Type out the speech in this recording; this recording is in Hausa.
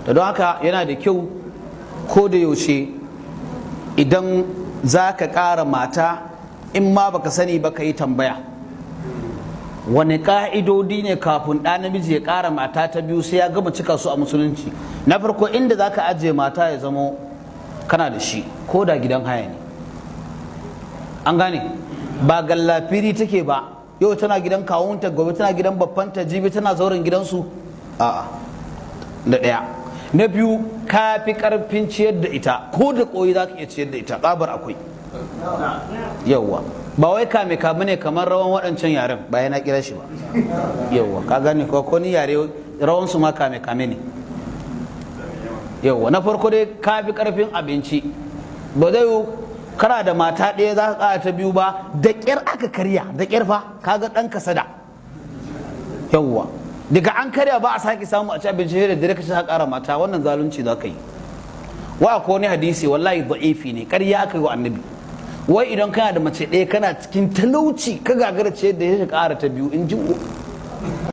da don haka yana da kyau ko da yaushe idan za ka ƙara mata in ma baka sani ba ka yi tambaya wani ƙa'idodi ne kafin ɗa namiji ya ƙara mata ta biyu sai ya gama cika su a musulunci. Na farko inda za ka ajiye mata ya zamo kana da shi ko da gidan haya ne, an gane ba gallafiri take ba yau tana gidan kawunta gobe tana gidan babbanta jibi tana zauren gidansu, a'a. Da ɗaya. Na biyu ka fi ƙarfin ciyar da ita ko da ƙoyi za ka iya ciyar da ita, tsabar akwai yauwa ba wai kame ne kamar rawan waɗancan yaren ba yana kira shi ba yauwa ka gane ko ni yare rawan su ma kame ne yauwa. Na farko dai ka fi ƙarfin abinci, ba zai kana da mata ɗaya za ka ƙara ta biyu ba da ƙyar aka karya da ƙyar fa kaga ɗan kasada yauwa daga an karya ba a sake samu a ci abinci da dare ka ci ƙara mata, wannan zalunci za ka yi. Wa ko wani hadisi wallahi da'ifi ne, ƙarya aka yi wa annabi wai idan kana da mace ɗaya kana cikin talauci ka gagara ce da ya ƙara ta biyu in ji